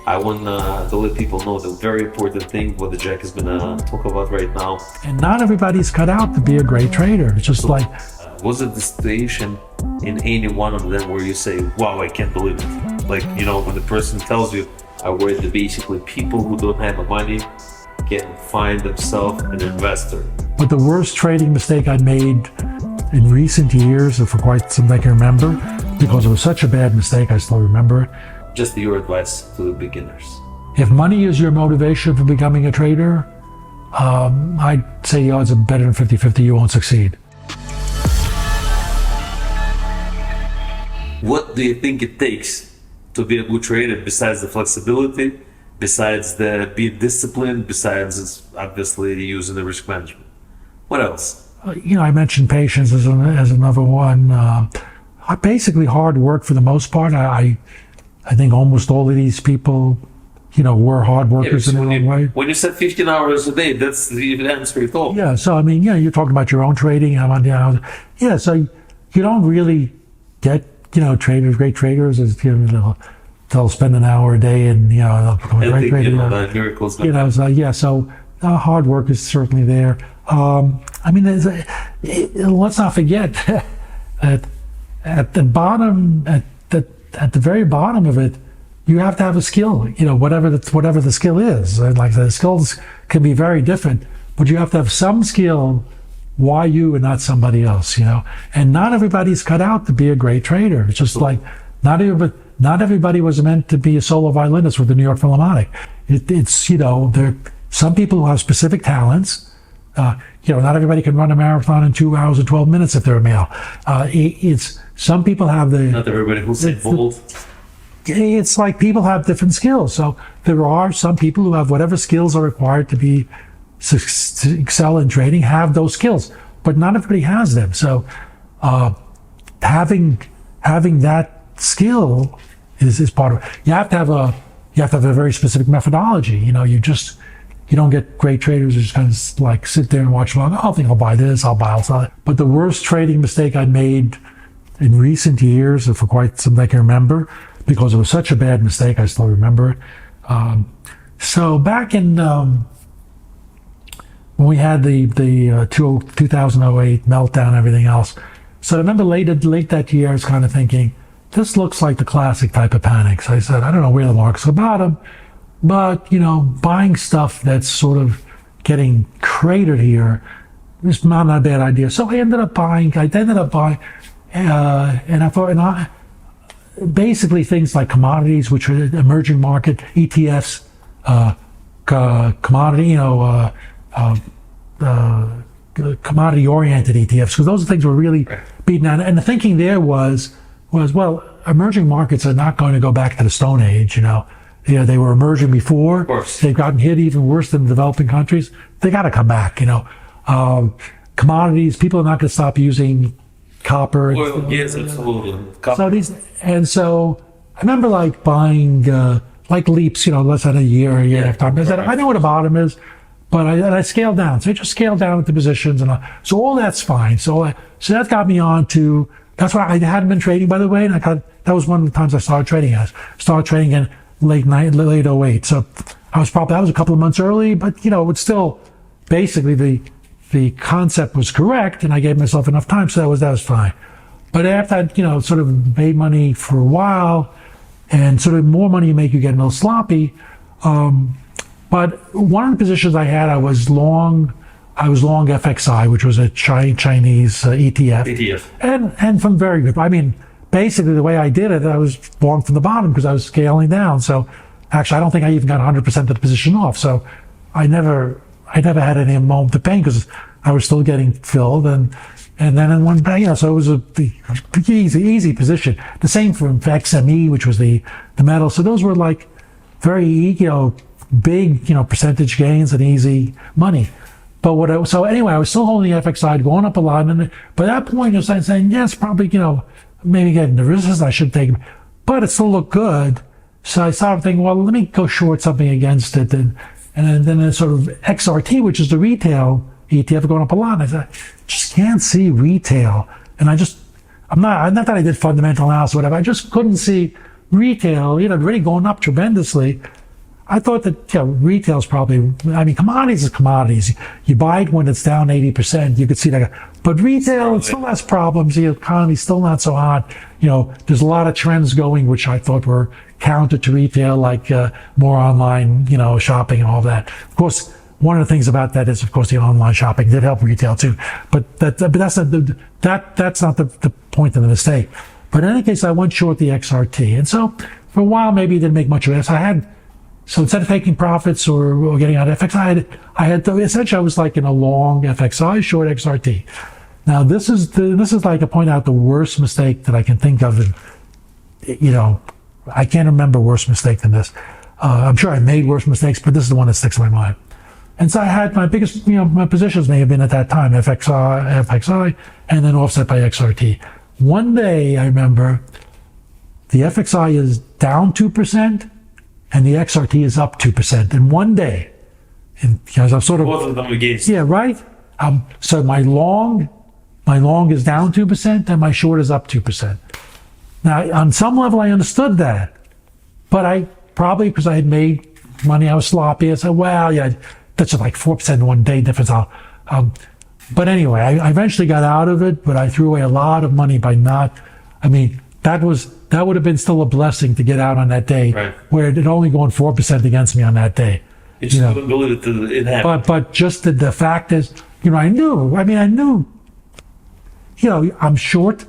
I want to let people know the very important thing what the Jack is going to talk about right now. And not everybody's cut out to be a great trader. It's just like... Was it the situation in any one of them where you say, wow, I can't believe it? Like, you know, when the person tells you, I worry that basically people who don't have the money can find themselves an investor. But the worst trading mistake I made in recent years, or for quite some time I can remember, because it was such a bad mistake, I still remember it. Just your advice to the beginners. If money is your motivation for becoming a trader, I'd say the odds are better than 50-50 you won't succeed. What do you think it takes to be a good trader besides the flexibility, besides the being disciplined, besides obviously using the risk management? What else? I mentioned patience as another one. Basically hard work for the most part. I think almost all of these people, were hard workers in their own way. When you said 15 hours a day, that's the answer it all. Yeah, so you're talking about your own trading. So you don't really get, traders, great traders, they'll spend an hour a day and, they'll become a great trader. The miracles. So hard work is certainly there. Let's not forget that at the bottom, at the very bottom of it, you have to have a skill, whatever the skill is. Like the skills can be very different, but you have to have some skill. Why you and not somebody else, And not everybody's cut out to be a great trader. It's just like not everybody was meant to be a solo violinist with the New York Philharmonic. It's there are some people who have specific talents. Not everybody can run a marathon in 2 hours and 12 minutes if they're a male. It's some people have the. Not everybody who's bold. It's like people have different skills. So there are some people who have whatever skills are required to excel in trading, have those skills, but not everybody has them. So having that skill is part of it. You have to have a very specific methodology. You don't get great traders who just kind of like sit there and watch along. Oh, I think I'll buy this, I'll sell it. But the worst trading mistake I made in recent years, or for quite some time I can remember, because it was such a bad mistake, I still remember it. So back in when we had the 2008 meltdown and everything else, so I remember late that year I was kind of thinking, this looks like the classic type of panic. So I said, I don't know where the market's bottom, but buying stuff that's sort of getting cratered here is not a bad idea. So I ended up buying, and I thought, basically things like commodities, which are emerging market ETFs, commodity-oriented ETFs, because those things were really beaten down. And the thinking there was well, emerging markets are not going to go back to the Stone Age. They were emerging before. Of course. They've gotten hit even worse than developing countries. They got to come back. Commodities, people are not going to stop using copper. Oil, yes, absolutely. Copper. So I remember like buying leaps, less than a year and a half time. I know what the bottom is, but I scaled down. So I just scaled down with the positions, and so all that's fine. So that got me on to. That's why I hadn't been trading, by the way, and that was one of the times I started trading. I started trading in late 08. So that was a couple of months early, but it's still basically the concept was correct, and I gave myself enough time, so that was fine. But after I sort of made money for a while, and sort of more money you make, you get a little sloppy. But one of the positions I had, I was long FXI, which was a Chinese ETF. And from very good. Basically the way I did it, I was long from the bottom because I was scaling down. So actually, I don't think I even got 100% of the position off. So I never had any moment of pain because I was still getting filled. And then in one day, so it was the easy position. The same for XME, which was the metal. So those were like very, big, percentage gains and easy money. But so anyway, I was still holding the FX side, going up a lot. And by that point, I was saying, yes, probably, maybe getting the risks I should take, but it still looked good. So I started thinking, well, let me go short something against it. And then a sort of XRT, which is the retail ETF, going up a lot. And I said, I just can't see retail. And not that I did fundamental analysis or whatever, I just couldn't see retail, really going up tremendously. I thought that retail's probably, I mean, commodities is commodities. You buy it when it's down 80%. You could see that. But retail, it still has problems. The economy's still not so hot. There's a lot of trends going, which I thought were counter to retail, like more online, shopping and all that. Of course, one of the things about that is, of course, the online shopping did help retail too. But that's not the point of the mistake. But in any case, I went short the XRT, and so for a while, maybe it didn't make much of it. So instead of taking profits or getting out of FXI, essentially I was like in a long FXI, short XRT. Now this is like to point out the worst mistake that I can think of. I can't remember a worse mistake than this. I'm sure I made worse mistakes, but this is the one that sticks in my mind. And so I had my biggest, my positions may have been at that time FXI, and then offset by XRT. One day I remember the FXI is down 2%. And the XRT is up 2% in one day. And I'm sort of both of them against. Yeah, right. So my long is down 2%, and my short is up 2%. Now, on some level, I understood that, but I probably because I had made money, I was sloppy. I said, "Well, yeah, that's just like 4% in one day difference." But anyway, I eventually got out of it, but I threw away a lot of money by not. I mean, that would have been still a blessing to get out on that day, right, where it had only gone 4% against me on that day. You just couldn't believe it happened. But just the fact is, I knew, I'm short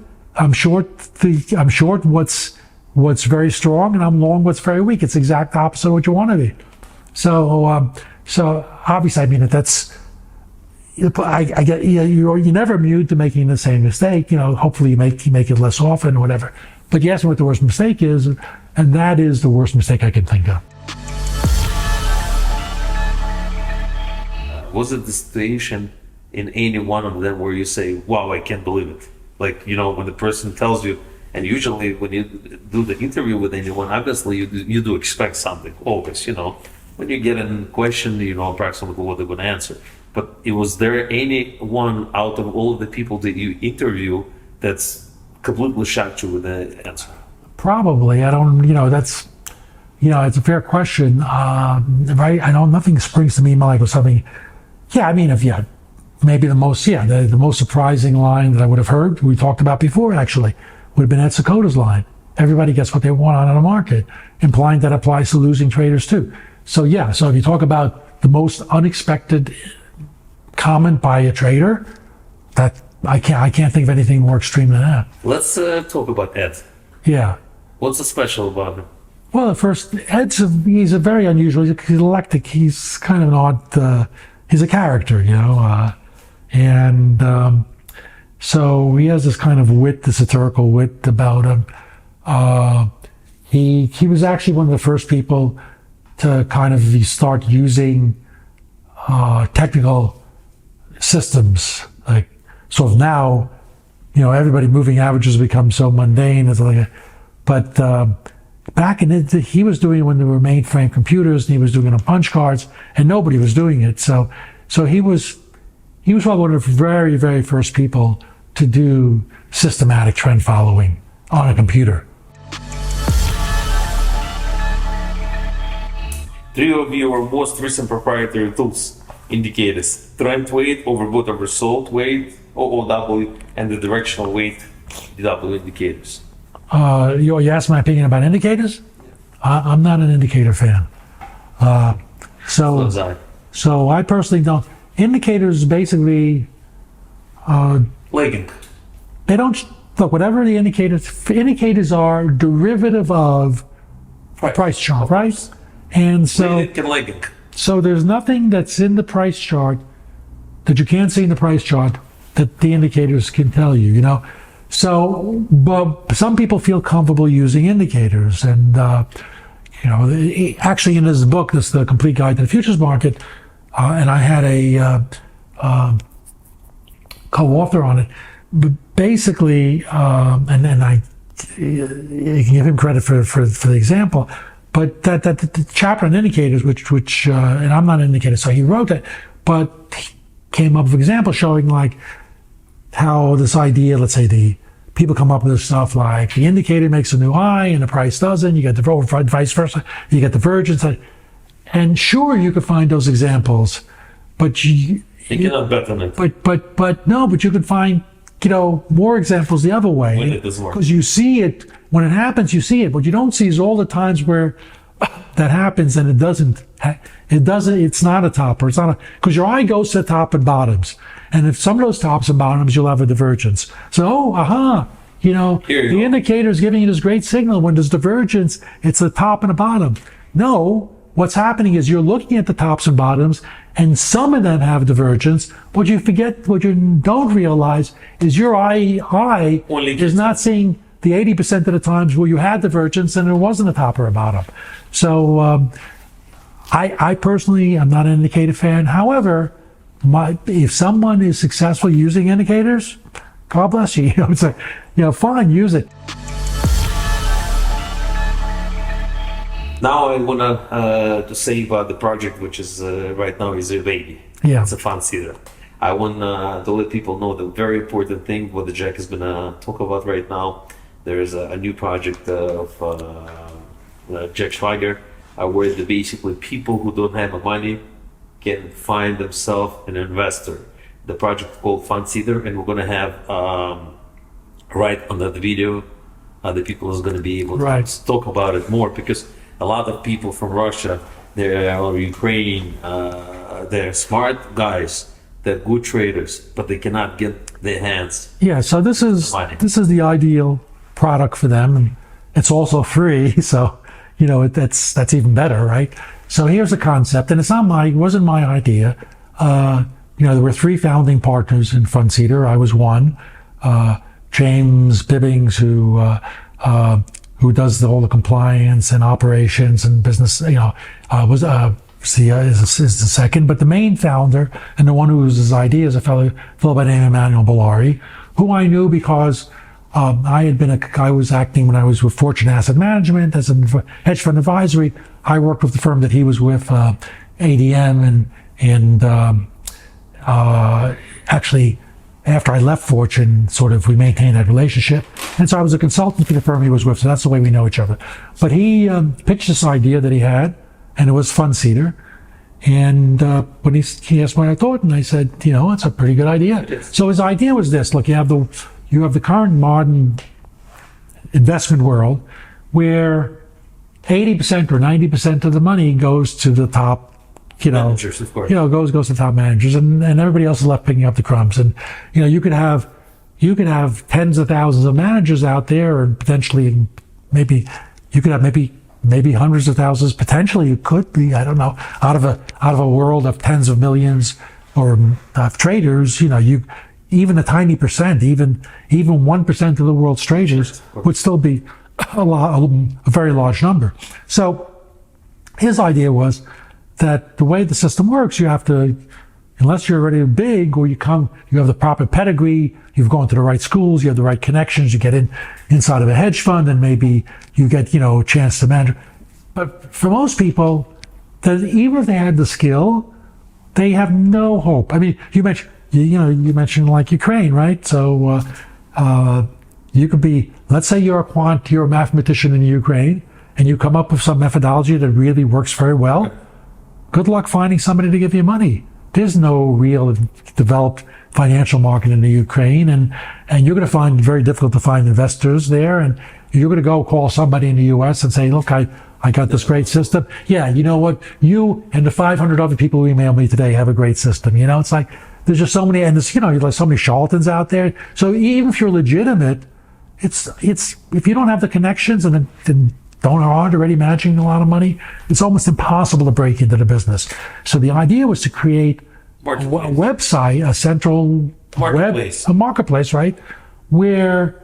what's very strong, and I'm long what's very weak. It's the exact opposite of what you want to be. So obviously, I mean, I get, you're never immune to making the same mistake. Hopefully you make it less often or whatever. But you ask me what the worst mistake is, and that is the worst mistake I can think of. Was it the situation in any one of them where you say, "Wow, I can't believe it"? Like, when the person tells you, and usually when you do the interview with anyone, obviously you do expect something, always, when you get a question, approximately what they're going to answer. But was there any one out of all of the people that you interview that's completely shocked you with the answer? Probably. I don't, that's, it's a fair question. Right? Nothing springs to me like with something. Yeah, I mean, maybe the most surprising line that I would have heard, we talked about before actually, would have been Ed Secoda's line. Everybody gets what they want on the market, implying that applies to losing traders too. So if you talk about the most unexpected comment by a trader, that I can't think of anything more extreme than that. Let's talk about Ed. Yeah. What's so special about him? Well, at first, he's a very unusual. He's eclectic. He's kind of an odd. He's a character, and so he has this kind of wit, this satirical wit about him. He was actually one of the first people to kind of start using technical systems. Like, sort of now, everybody moving averages become so mundane. But back he was doing it when there were mainframe computers, and he was doing it on punch cards, and nobody was doing it. So he was probably one of the very, very first people to do systematic trend following on a computer. 3 of your most recent proprietary tools: indicators, trend weight, overbought or oversold weight, OOW, and the directional weight, DW indicators. You asked my opinion about indicators? I'm not an indicator fan. So I personally don't. Indicators basically lagging. They don't look. Whatever the indicators are derivative of price chart, right? And so there's nothing that's in the price chart that you can't see in the price chart that the indicators can tell you. So, but some people feel comfortable using indicators, and actually in his book, this The Complete Guide to the Futures Market, and I had a co-author on it. But basically, and I give him credit for the example, but that the chapter on indicators, which and I'm not an indicator, so he wrote that, but he came up with examples showing like how this idea, let's say the people come up with this stuff like the indicator makes a new high and the price doesn't, you get the vice versa, you get divergence. And sure, you could find those examples, but You cannot bet on it but you could find, more examples the other way. when it doesn't work. Because you see it, when it happens, you see it. What you don't see is all the times where that happens and it's not a topper. It's not because your eye goes to top and bottoms. And if some of those tops and bottoms, you'll have a divergence. So, the indicator is giving you this great signal. When there's divergence, it's a top and a bottom. No, what's happening is you're looking at the tops and bottoms, and some of them have divergence. What you don't realize is your eye is not seeing the 80% of the times where you had divergence and there wasn't a top or a bottom. So I personally am not an indicator fan. However, if someone is successful using indicators, God bless you. It's like, fine, use it. Now I want to say about the project, which is right now is a baby. Yeah. It's a FundSeeder. I want to let people know the very important thing what the Jack is going to talk about right now. There is a new project of Jack Schwager, where basically people who don't have money can find themselves an investor. The project called FundSeeder, and we're going to have right under the video, the people is going to be able to talk about it more, because a lot of people from Russia, or Ukraine, they're smart guys, they're good traders, but they cannot get their hands. Yeah, so this is the ideal product for them, and it's also free, so that's even better, right? So here's the concept, and it wasn't my idea. There were 3 founding partners in FundSeeder. I was one. James Bibbings, who does all the compliance and operations and business, is the second. But the main founder and the one who was his idea is a fellow by the name of Emmanuel Bellari, who I knew because I was acting when I was with Fortune Asset Management as a hedge fund advisory. I worked with the firm that he was with, ADM, and actually, after I left Fortune, we maintained that relationship. And so I was a consultant for the firm he was with, so that's the way we know each other. But he pitched this idea that he had, and it was FundSeeder. And when he asked what I thought, and I said, it's a pretty good idea. So his idea was this: look, you have the current modern investment world where 80% or 90% of the money goes to the top managers, of course. Goes to top managers, and everybody else is left picking up the crumbs. And you could have tens of thousands of managers out there, and potentially maybe hundreds of thousands. Potentially, you could be, I don't know, out of a world of tens of millions or of traders. Even a tiny percent, even 1% of the world's traders would still be a very large number. So his idea was that the way the system works, you have to, unless you're already big or you have the proper pedigree, you've gone to the right schools, you have the right connections, you get inside of a hedge fund, and maybe you get, a chance to manage. But for most people, even if they had the skill, they have no hope. I mean, you mentioned like Ukraine, right? So, you could be, let's say you're a mathematician in Ukraine, and you come up with some methodology that really works very well. Good luck finding somebody to give you money. There's no real developed financial market in the Ukraine, and you're going to find it very difficult to find investors there, and you're going to go call somebody in the US and say, look, I got this great system. Yeah, you know what? You and the 500 other people who emailed me today have a great system. It's like, there's just so many, and there's so many charlatans out there. So even if you're legitimate, it's if you don't have the connections and aren't already managing a lot of money, it's almost impossible to break into the business. So the idea was to create a website, a central a marketplace, right, where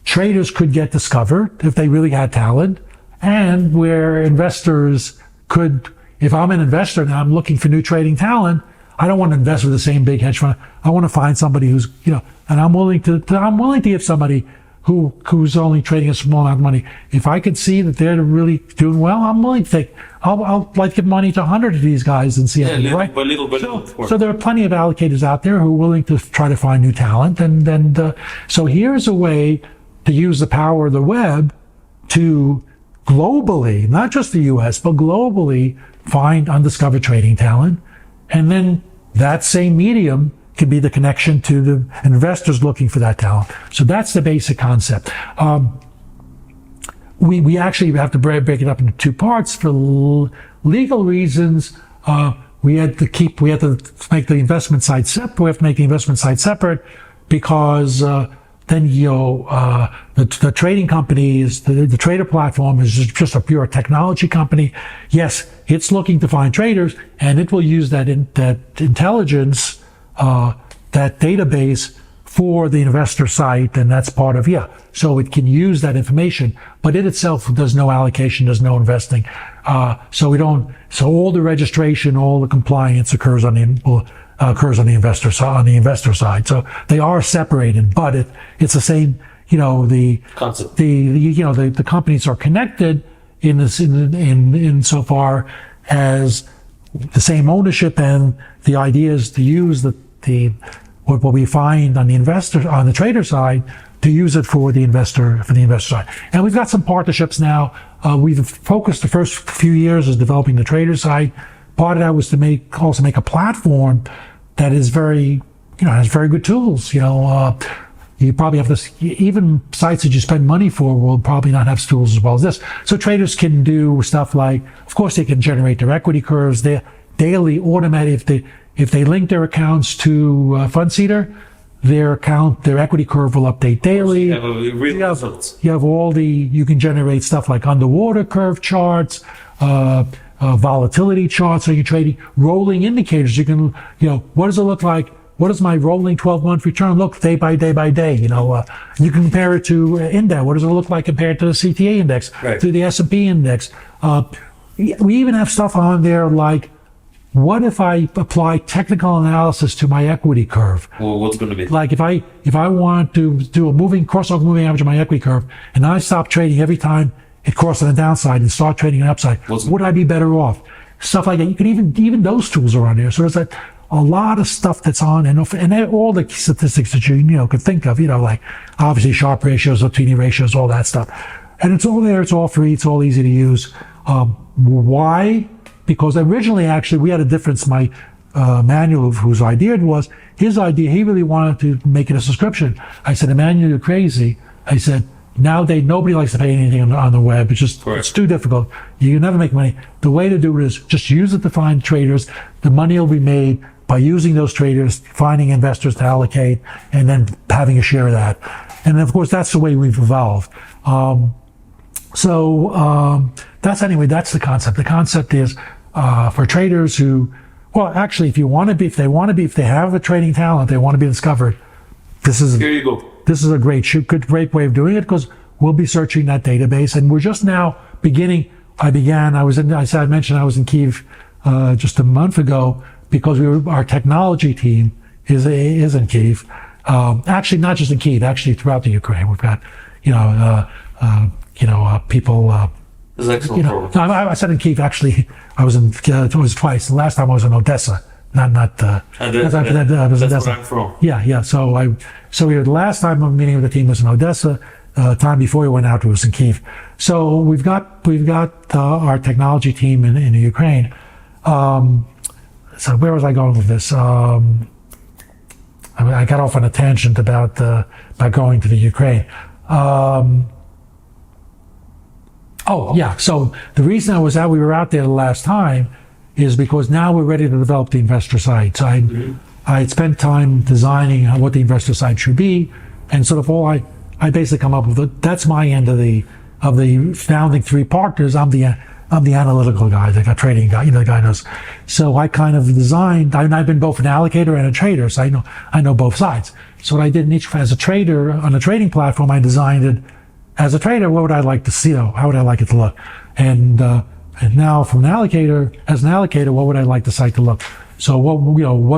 traders could get discovered if they really had talent, and where investors could, if I'm an investor and I'm looking for new trading talent, I don't want to invest with the same big hedge fund. I want to find somebody who's, and I'm willing to give somebody who's only trading a small amount of money. If I could see that they're really doing well, I'm willing to take, I'll like give money to 100 of these guys and see how they do, right? So there are plenty of allocators out there who are willing to try to find new talent. And so here's a way to use the power of the web to globally, not just the US, but globally, find undiscovered trading talent. And then that same medium can be the connection to the investors looking for that talent. So that's the basic concept. We actually have to break it up into two parts. For legal reasons, we had to make the investment side separate. We have to make the investment side separate because then the trading companies, the trader platform is just a pure technology company. Yes, it's looking to find traders, and it will use that intelligence, that database for the investor site, and that's part of, so it can use that information, but it itself does no allocation, does no investing. So all the registration, all the compliance occurs on the investor side. So they are separated, but it's the same, the concept. The companies are connected in so far as the same ownership, and the idea is to use what we find on the trader side, to use it for the investor side. And we've got some partnerships now. We've focused the first few years as developing the trader side. Part of that was to make a platform that is has very good tools. You probably have this, even sites that you spend money for will probably not have tools as well as this. So traders can do stuff like, of course, they can generate their equity curves, their daily automatic, if they link their accounts to FundSeeder, their equity curve will update daily. You can generate stuff like underwater curve charts, volatility charts. So you're trading rolling indicators. You can, what does it look like? What does my rolling 12-month return look day by day by day? You can compare it to index. What does it look like compared to the CTA index, to the S&P index? We even have stuff on there like, what if I apply technical analysis to my equity curve? Well, what's going to be? Like if I want to do a crossover moving average on my equity curve, and I stop trading every time it crosses on the downside and start trading an upside, would I be better off? Stuff like that. You can even those tools are on there. So there's a lot of stuff that's on, and all the statistics that you could think of. Like obviously Sharpe ratios, Otini ratios, all that stuff, and it's all there. It's all free. It's all easy to use. Why? Because originally, actually, we had a difference. My Emmanuel, whose idea it was, his idea, he really wanted to make it a subscription. I said, Emmanuel, you're crazy. I said, nowadays, nobody likes to pay anything on the web. It's too difficult. You can never make money. The way to do it is just use it to find traders. The money will be made by using those traders, finding investors to allocate, and then having a share of that. And of course, that's the way we've evolved. That's the concept. The concept is for traders who, actually, if they have a trading talent, they want to be discovered. Here you go. This is a great way of doing it, because we'll be searching that database, and we're just now beginning. I mentioned I was in Kyiv just a month ago, because our technology team is in Kyiv. Actually, not just in Kyiv, actually throughout the Ukraine. We've got people. This is excellent. I said in Kyiv. Actually, I was twice. The last time I was in Odessa. That's where I'm from. Yeah. So the last time I'm meeting with the team was in Odessa. Time before we went out, it was in Kyiv. So we've got our technology team in the Ukraine. So where was I going with this? I got off on a tangent about going to the Ukraine. So the reason we were out there the last time is because now we're ready to develop the investor site. So I had spent time designing what the investor site should be, and sort of I basically come up with it. That's my end of the founding three partners. I'm the analytical guy, the trading guy, the guy knows. So I kind of designed, I've been both an allocator and a trader, so I know both sides. So what I did as a trader on a trading platform, I designed it as a trader. What would I like to see? How would I like it to look? And now from as an allocator, what would I like the site to look? So what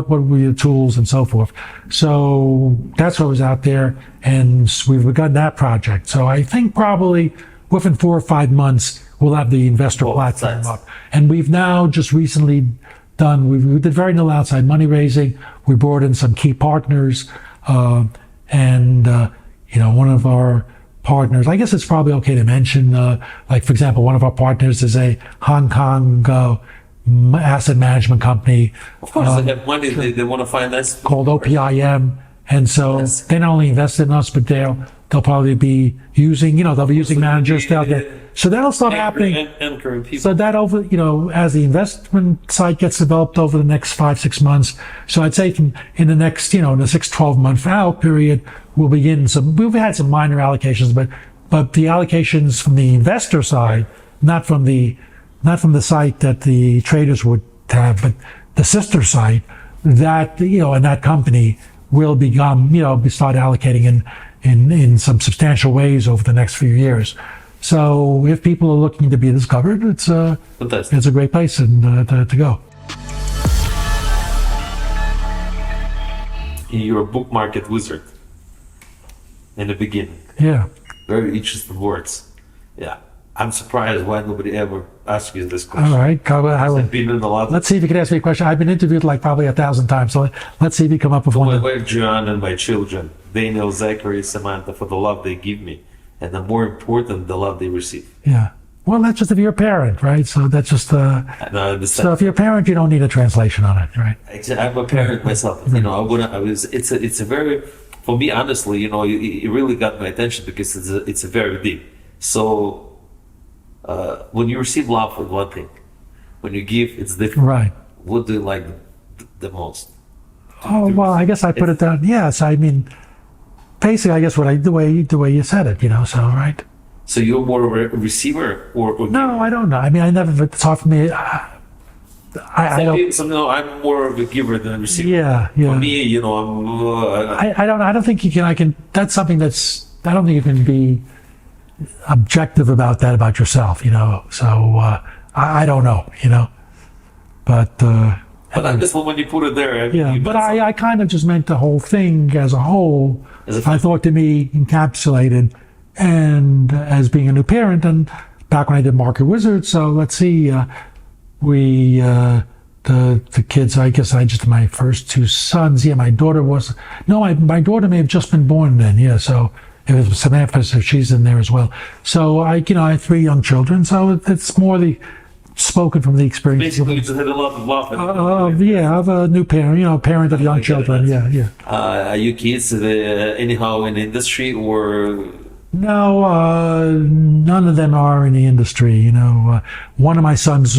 would be the tools and so forth? So that's what was out there, and we've begun that project. So I think probably within 4 or 5 months, we'll have the investor platform up. And we've now just recently we did very little outside money raising. We brought in some key partners, one of our partners. I guess it's probably okay to mention, like, for example, one of our partners is a Hong Kong asset management company. Of course, they have money. They want to finance. Called OPIM. And so Yes. they not only invest in us, but they'll probably be using, they'll be using managers. So that'll start happening. Anchoring people. So that as the investment side gets developed over the next 5-6 months. So I'd say in the next, in the 6-12 month out period, we've had some minor allocations, but the allocations from the investor side, not from the site that the traders would have, but the sister site, that, and that company will start allocating in some substantial ways over the next few years. So if people are looking to be discovered, it's a great place to go. You're a book market wizard in the beginning. Yeah. Very interesting words. Yeah. I'm surprised why nobody ever asked you this question. All right. I've been in a lot. Let's see if you can ask me a question. I've been interviewed like probably 1,000 times. So let's see if you come up with one. My wife Joanne and my children, Daniel, Zachary, Samantha, for the love they give me, and the more important, the love they receive. Yeah. Well, that's just if you're a parent, right? So that's just I understand. So if you're a parent, you don't need a translation on it, right? I'm a parent myself. It's a very, for me, honestly, it really got my attention because it's a very deep. So when you receive love, for one thing, when you give, it's different. Right. What do you like the most? Oh, well, I guess I put it down. Yes, I mean, basically, I guess the way you said it, so, right? So you're more of a receiver or No, I don't know. I mean, it's hard for me. I don't. I'm more of a giver than a receiver. Yeah. For me, I don't think you can. That's something I don't think you can be objective about that about yourself. So I don't know. But I guess when you put it there, but I kind of just meant the whole thing as a whole. I thought to me encapsulated, and as being a new parent, and back when I did Market Wizards. So let's see, the kids. I guess my first two sons. Yeah, my daughter my daughter may have just been born then. Yeah, so it was Samantha, so she's in there as well. So I have 3 young children. So it's more spoken from the experience. Basically, you just had a lot of love. Of a new parent, parent of young children. Yeah. Are you kids anyhow in the industry or? No, none of them are in the industry. One of my sons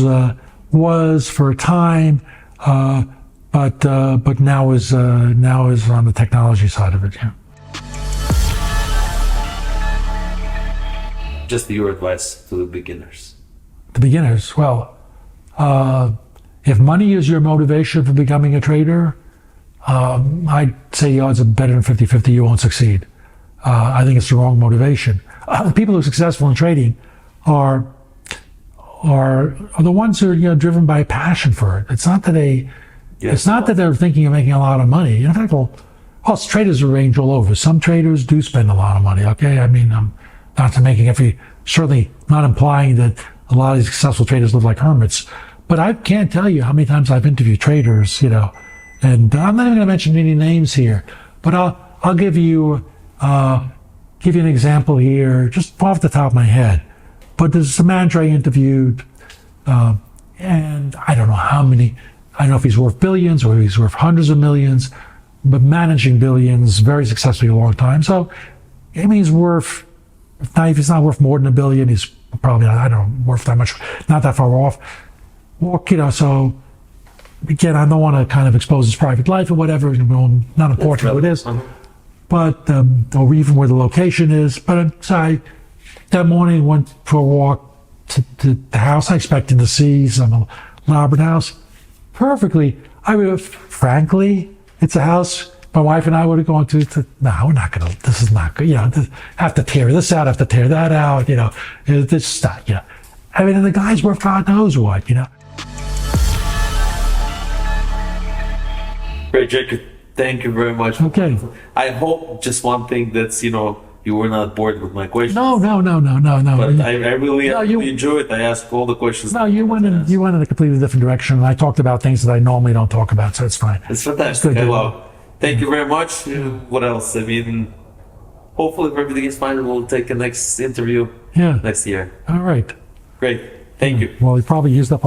was for a time, but now is on the technology side of it. Yeah. Just your advice to the beginners. The beginners. Well, if money is your motivation for becoming a trader, I'd say the odds are better than 50-50 you won't succeed. I think it's the wrong motivation. The people who are successful in trading are the ones who are driven by passion for it. It's not that it's not that they're thinking of making a lot of money. In fact, traders range all over. Some traders do spend a lot of money. Okay, I mean, certainly not implying that a lot of these successful traders live like hermits. But I can't tell you how many times I've interviewed traders, and I'm not even going to mention any names here, but I'll give you an example here, just off the top of my head. But there's a manager I interviewed, and I don't know how many. I don't know if he's worth billions or he's worth hundreds of millions, but managing billions very successfully a long time. So, I mean, he's worth. If he's not worth more than $1 billion, he's probably worth that much, not that far off. Well, so again, I don't want to kind of expose his private life or whatever. Not important who it is, but or even where the location is. But that morning went for a walk to the house. I expected to see some elaborate house. Perfectly, frankly, it's a house. My wife and I would have gone to no, we're not going to, this is not good, have to tear this out, have to tear that out, this stuff, I mean, and the guy's worth God knows what, Great, Jack. Thank you very much. Okay. I hope just one thing that's, you were not bored with my questions. No. But I really enjoyed it. I asked all the questions. No, you went in a completely different direction, and I talked about things that I normally don't talk about, so it's fine. It's fantastic. I love it. Thank you very much. What else? I mean, hopefully if everything is fine, we'll take a next interview Yeah. next year. All right. Great. Thank you. Well, he probably used up